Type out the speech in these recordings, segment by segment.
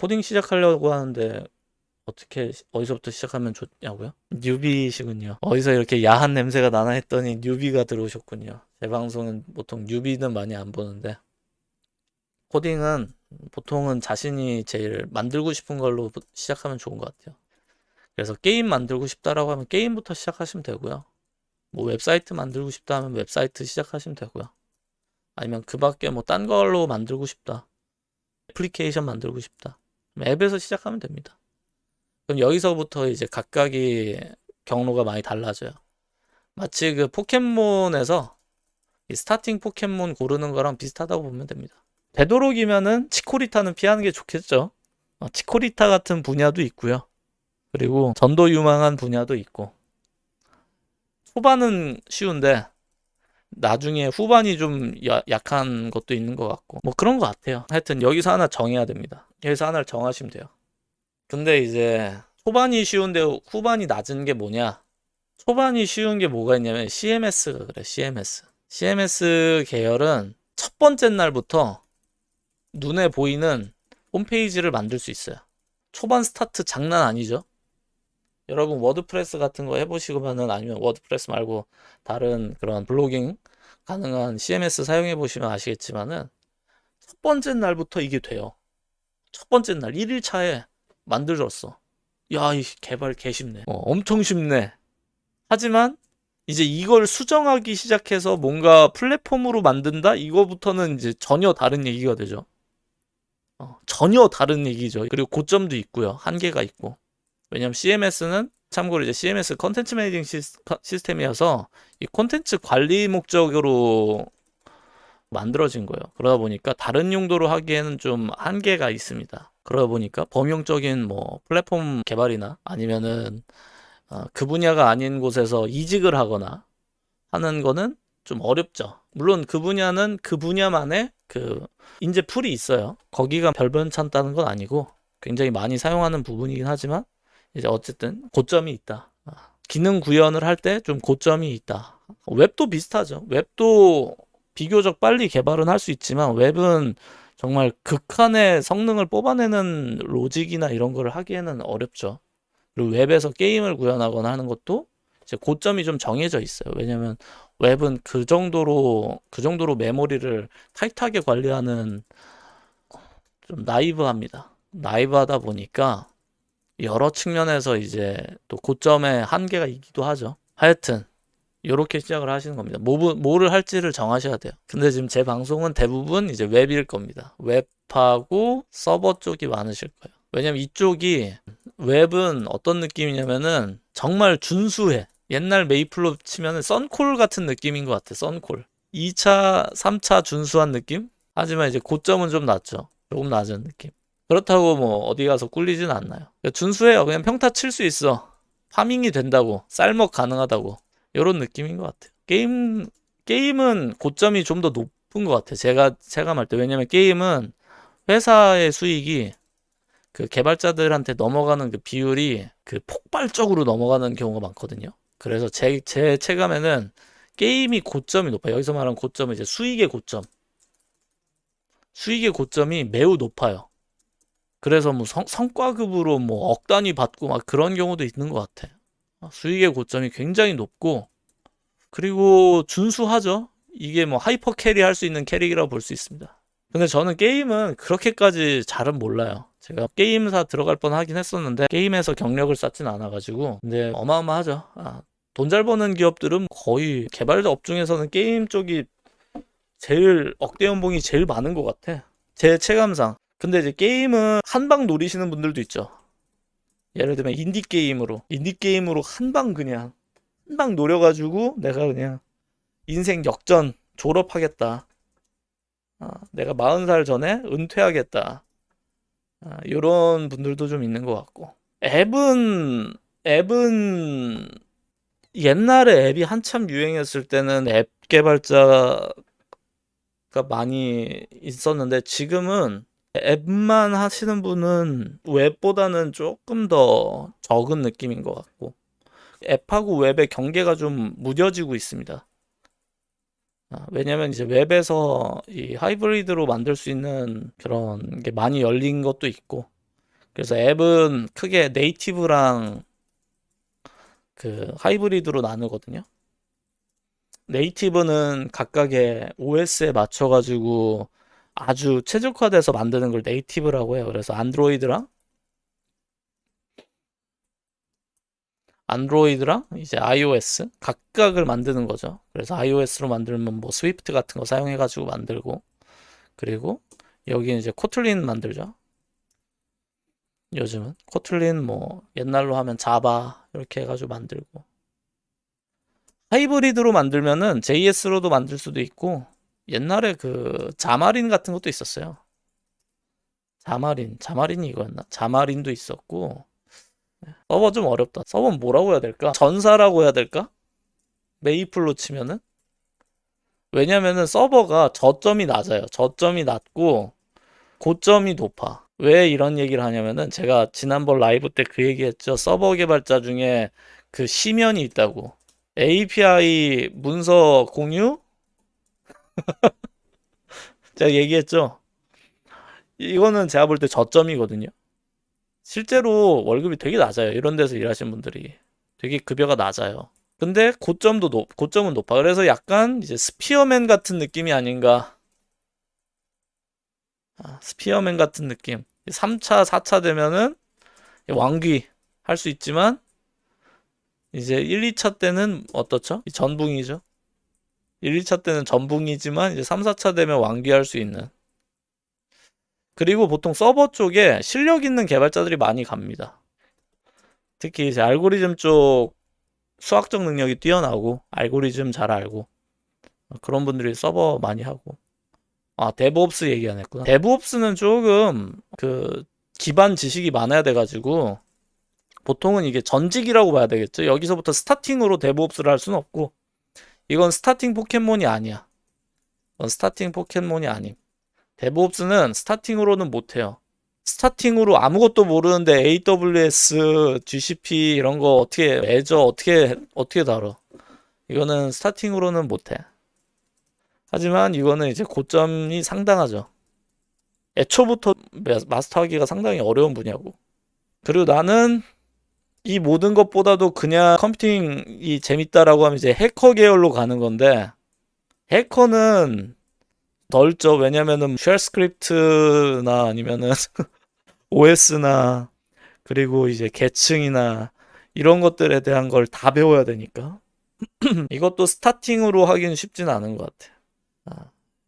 코딩 시작하려고 하는데 어떻게 어디서부터 시작하면 좋냐고요? 뉴비시군요. 어디서 이렇게 야한 냄새가 나나 했더니 뉴비가 들어오셨군요. 제 방송은 보통 뉴비는 많이 안 보는데 코딩은 보통은 자신이 제일 만들고 싶은 걸로 시작하면 좋은 것 같아요. 그래서 게임 만들고 싶다라고 하면 게임부터 시작하시면 되고요. 뭐 웹사이트 만들고 싶다 하면 웹사이트 시작하시면 되고요. 아니면 그 밖에 뭐 딴 걸로 만들고 싶다. 애플리케이션 만들고 싶다. 앱에서 시작하면 됩니다. 그럼 여기서부터 이제 각각의 경로가 많이 달라져요. 마치 그 포켓몬에서 이 스타팅 포켓몬 고르는 거랑 비슷하다고 보면 됩니다. 되도록이면은 치코리타는 피하는 게 좋겠죠. 치코리타 같은 분야도 있고요. 그리고 전도 유망한 분야도 있고. 초반은 쉬운데 나중에 후반이 좀 약한 것도 있는 것 같고 뭐 그런 것 같아요. 하여튼 여기서 하나 정해야 됩니다. 여기서 하나를 정하시면 돼요. 근데 이제 초반이 쉬운데 후반이 낮은 게 뭐냐? 초반이 쉬운 게 뭐가 있냐면 CMS가 그래. CMS 계열은 첫 번째 날부터 눈에 보이는 홈페이지를 만들 수 있어요. 초반 스타트 장난 아니죠? 여러분 워드프레스 같은 거 해보시면은 아니면 워드프레스 말고 다른 그런 블로깅 가능한 CMS 사용해 보시면 아시겠지만은 첫 번째 날부터 이게 돼요. 첫 번째 날 1일차에 만들었어. 야, 이 개발 개 쉽네. 엄청 쉽네. 하지만 이제 이걸 수정하기 시작해서 뭔가 플랫폼으로 만든다? 이거부터는 이제 전혀 다른 얘기가 되죠. 전혀 다른 얘기죠. 그리고 고점도 있고요. 한계가 있고. 왜냐면 CMS는 참고로 이제 CMS 컨텐츠 매니징 시스템이어서 이 콘텐츠 관리 목적으로 만들어진 거예요. 그러다 보니까 다른 용도로 하기에는 좀 한계가 있습니다. 그러다 보니까 범용적인 뭐 플랫폼 개발이나 아니면은 그 분야가 아닌 곳에서 이직을 하거나 하는 거는 좀 어렵죠. 물론 그 분야는 그 분야만의 그 인재 풀이 있어요. 거기가 별변찮다는 건 아니고 굉장히 많이 사용하는 부분이긴 하지만 이제 어쨌든 고점이 있다. 기능 구현을 할 때 좀 고점이 있다. 웹도 비슷하죠. 웹도 비교적 빨리 개발은 할 수 있지만 웹은 정말 극한의 성능을 뽑아내는 로직이나 이런 걸 하기에는 어렵죠. 그리고 웹에서 게임을 구현하거나 하는 것도 이제 고점이 좀 정해져 있어요. 왜냐면 웹은 그 정도로 메모리를 타이트하게 관리하는 좀 나이브합니다. 나이브하다 보니까 여러 측면에서 이제 또 고점의 한계가 있기도 하죠. 하여튼 이렇게 시작을 하시는 겁니다. 뭐를 할지를 정하셔야 돼요. 근데 지금 제 방송은 대부분 이제 웹일 겁니다. 웹하고 서버 쪽이 많으실 거예요. 왜냐면 이쪽이 웹은 어떤 느낌이냐면은 정말 준수해. 옛날 메이플로 치면은 썬콜 같은 느낌인 것 같아. 썬콜. 2차, 3차 준수한 느낌? 하지만 이제 고점은 좀 낮죠. 조금 낮은 느낌. 그렇다고 뭐 어디 가서 꿀리진 않나요. 준수해요. 그냥 평타 칠 수 있어. 파밍이 된다고. 쌀먹 가능하다고. 이런 느낌인 것 같아요. 게임은 고점이 좀 더 높은 것 같아요. 제가 체감할 때. 왜냐면 게임은 회사의 수익이 그 개발자들한테 넘어가는 그 비율이 그 폭발적으로 넘어가는 경우가 많거든요. 그래서 제 체감에는 게임이 고점이 높아요. 여기서 말하는 고점은 이제 수익의 고점. 수익의 고점이 매우 높아요. 그래서 뭐 성과급으로 뭐 억 단위 받고 막 그런 경우도 있는 것 같아. 수익의 고점이 굉장히 높고, 그리고 준수하죠. 이게 뭐 하이퍼 캐리 할 수 있는 캐릭이라고 볼 수 있습니다. 근데 저는 게임은 그렇게까지 잘은 몰라요. 제가 게임사 들어갈 뻔 하긴 했었는데 게임에서 경력을 쌓진 않아가지고. 근데 어마어마하죠. 돈 잘 버는 기업들은 거의 개발자 업중에서는 게임 쪽이 제일 억대 연봉이 제일 많은 것 같아. 제 체감상. 근데 이제 게임은 한 방 노리시는 분들도 있죠. 예를 들면 인디게임으로 한 방 그냥 한 방 노려가지고 내가 그냥 인생 역전 졸업하겠다. 내가 40살 전에 은퇴하겠다. 이런 분들도 좀 있는 것 같고. 앱은 옛날에 앱이 한참 유행했을 때는 앱 개발자가 많이 있었는데 지금은 앱만 하시는 분은 웹보다는 조금 더 적은 느낌인 것 같고, 앱하고 웹의 경계가 좀 무뎌지고 있습니다. 왜냐면 이제 웹에서 이 하이브리드로 만들 수 있는 그런 게 많이 열린 것도 있고, 그래서 앱은 크게 네이티브랑 그 하이브리드로 나누거든요. 네이티브는 각각의 OS에 맞춰가지고 아주 최적화돼서 만드는 걸 네이티브라고 해요. 그래서 안드로이드랑 이제 iOS 각각을 만드는 거죠. 그래서 iOS로 만들면 뭐 스위프트 같은 거 사용해가지고 만들고, 그리고 여기 이제 코틀린 만들죠. 요즘은 코틀린 뭐 옛날로 하면 자바 이렇게 해가지고 만들고, 하이브리드로 만들면은 JS로도 만들 수도 있고, 옛날에 그 자마린 같은 것도 있었어요. 자마린이 이거였나? 자마린도 있었고. 서버 좀 어렵다. 서버는 뭐라고 해야 될까? 전사라고 해야 될까? 메이플로 치면은? 왜냐면은 서버가 저점이 낮아요. 저점이 낮고 고점이 높아. 왜 이런 얘기를 하냐면은 제가 지난번 라이브 때 그 얘기했죠. 서버 개발자 중에 그 심연이 있다고. API 문서 공유? 제가 얘기했죠. 이거는 제가 볼 때 저점이거든요. 실제로 월급이 되게 낮아요. 이런 데서 일하시는 분들이. 되게 급여가 낮아요. 근데 고점은 높아. 그래서 약간 이제 스피어맨 같은 느낌이 아닌가. 스피어맨 같은 느낌. 3차, 4차 되면은 왕귀 할 수 있지만 이제 1, 2차 때는 어떻죠? 전붕이죠. 1, 2차 때는 전붕이지만 이제 3, 4차 되면 왕귀 할 수 있는. 그리고 보통 서버 쪽에 실력 있는 개발자들이 많이 갑니다. 특히 이제 알고리즘 쪽 수학적 능력이 뛰어나고 알고리즘 잘 알고 그런 분들이 서버 많이 하고. 데브옵스 얘기 안 했구나. 데브옵스는 조금 그 기반 지식이 많아야 돼가지고 보통은 이게 전직이라고 봐야 되겠죠. 여기서부터 스타팅으로 데브옵스를 할 수는 없고, 이건 스타팅 포켓몬이 아니야. 이건 스타팅 포켓몬이 아님. 데브옵스는 스타팅으로는 못해요. 스타팅으로 아무것도 모르는데 AWS, GCP 이런 거 어떻게 애저 어떻게 다뤄? 이거는 스타팅으로는 못해. 하지만 이거는 이제 고점이 상당하죠. 애초부터 마스터하기가 상당히 어려운 분야고. 그리고 나는 이 모든 것보다도 그냥 컴퓨팅이 재밌다라고 하면 이제 해커 계열로 가는 건데, 해커는 덜죠. 왜냐면은 쉘 스크립트나 아니면은 OS나 그리고 이제 계층이나 이런 것들에 대한 걸 다 배워야 되니까. 이것도 스타팅으로 하기는 쉽진 않은 것 같아.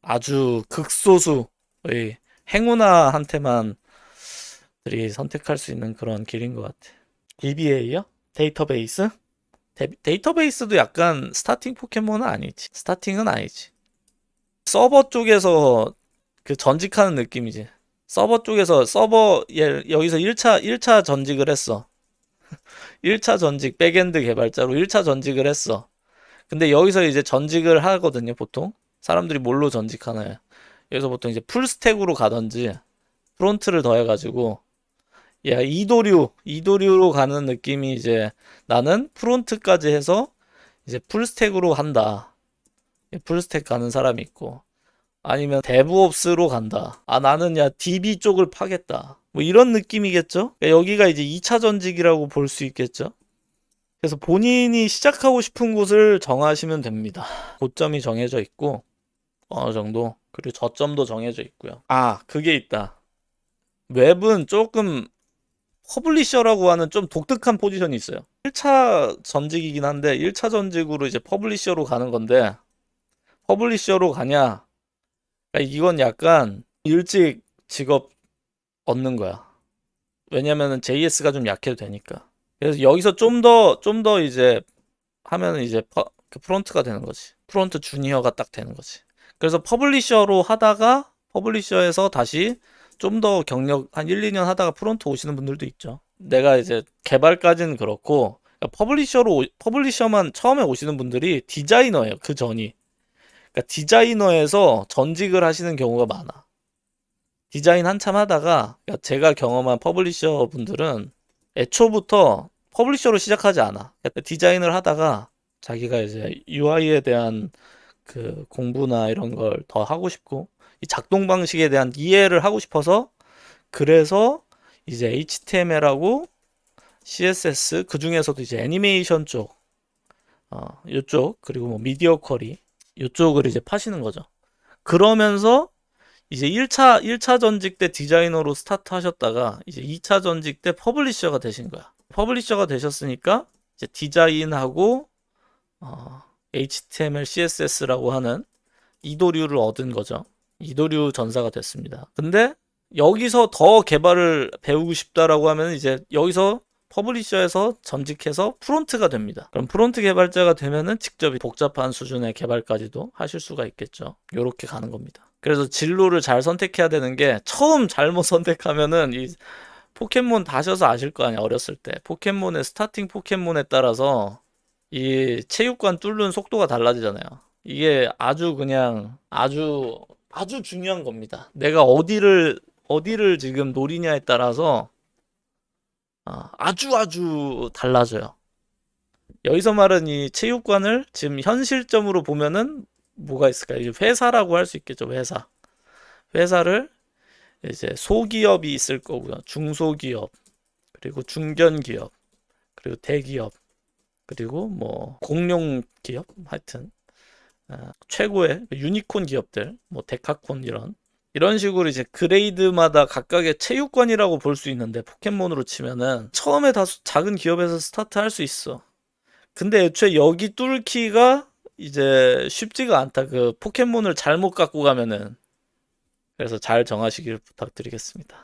아주 극소수의 행운아한테만 들이 선택할 수 있는 그런 길인 것 같아. DBA요? 데이터베이스? 데이터베이스도 약간 스타팅 포켓몬은 아니지. 스타팅은 아니지. 서버 쪽에서 그 전직하는 느낌이지. 서버 쪽에서 여기서 1차 전직을 했어. 1차 전직 백엔드 개발자로 1차 전직을 했어. 근데 여기서 이제 전직을 하거든요, 보통. 사람들이 뭘로 전직하나요? 여기서 보통 이제 풀스택으로 가든지 프론트를 더해가지고 야, 이도류로 가는 느낌이 이제 나는 프론트까지 해서 이제 풀스택으로 한다. 풀스택 가는 사람이 있고 아니면 데브옵스로 간다. 나는 야 DB 쪽을 파겠다. 뭐 이런 느낌이겠죠? 그러니까 여기가 이제 2차 전직이라고 볼 수 있겠죠? 그래서 본인이 시작하고 싶은 곳을 정하시면 됩니다. 고점이 정해져 있고 어느 정도 그리고 저점도 정해져 있고요. 그게 있다. 웹은 조금 퍼블리셔라고 하는 좀 독특한 포지션이 있어요. 1차 전직이긴 한데 1차 전직으로 이제 퍼블리셔로 가는 건데 퍼블리셔로 가냐? 그러니까 이건 약간 일찍 직업 얻는 거야. 왜냐면은 JS가 좀 약해도 되니까. 그래서 여기서 좀 더 이제 하면 이제 그 프론트가 되는 거지. 프론트 주니어가 딱 되는 거지. 그래서 퍼블리셔로 하다가 퍼블리셔에서 다시 좀 더 경력 한 1, 2년 하다가 프론트 오시는 분들도 있죠. 내가 이제 개발까지는 그렇고 그러니까 퍼블리셔만 처음에 오시는 분들이 디자이너예요. 그 전이. 그러니까 디자이너에서 전직을 하시는 경우가 많아. 디자인 한참 하다가 그러니까 제가 경험한 퍼블리셔 분들은 애초부터 퍼블리셔로 시작하지 않아. 그러니까 디자인을 하다가 자기가 이제 UI에 대한 그 공부나 이런 걸 더 하고 싶고 이 작동 방식에 대한 이해를 하고 싶어서 그래서 이제 HTML하고 CSS, 그 중에서도 이제 애니메이션 쪽, 요쪽, 그리고 뭐 미디어 쿼리, 요쪽을 이제 파시는 거죠. 그러면서 이제 1차 전직 때 디자이너로 스타트 하셨다가 이제 2차 전직 때 퍼블리셔가 되신 거야. 퍼블리셔가 되셨으니까 이제 디자인하고 HTML, CSS라고 하는 이도류를 얻은 거죠. 이도류 전사가 됐습니다. 근데 여기서 더 개발을 배우고 싶다라고 하면 이제 여기서 퍼블리셔에서 전직해서 프론트가 됩니다. 그럼 프론트 개발자가 되면은 직접 복잡한 수준의 개발까지도 하실 수가 있겠죠. 이렇게 가는 겁니다. 그래서 진로를 잘 선택해야 되는 게, 처음 잘못 선택하면은 이 포켓몬 다셔서 아실 거 아니야. 어렸을 때 포켓몬의 스타팅 포켓몬에 따라서 이 체육관 뚫는 속도가 달라지잖아요. 이게 아주 그냥 아주 중요한 겁니다. 내가 어디를 지금 노리냐에 따라서 아주 달라져요. 여기서 말은 이 체육관을 지금 현실점으로 보면은 뭐가 있을까요? 이제 회사라고 할 수 있겠죠. 회사를 이제 소기업이 있을 거고요. 중소기업, 그리고 중견기업, 그리고 대기업, 그리고 뭐 공룡 기업, 하여튼 최고의 유니콘 기업들, 뭐 데카콘, 이런 식으로 이제 그레이드마다 각각의 체육관이라고 볼 수 있는데, 포켓몬으로 치면은 처음에 다 작은 기업에서 스타트 할 수 있어. 근데 애초에 여기 뚫기가 이제 쉽지가 않다. 그 포켓몬을 잘못 갖고 가면은. 그래서 잘 정하시길 부탁드리겠습니다.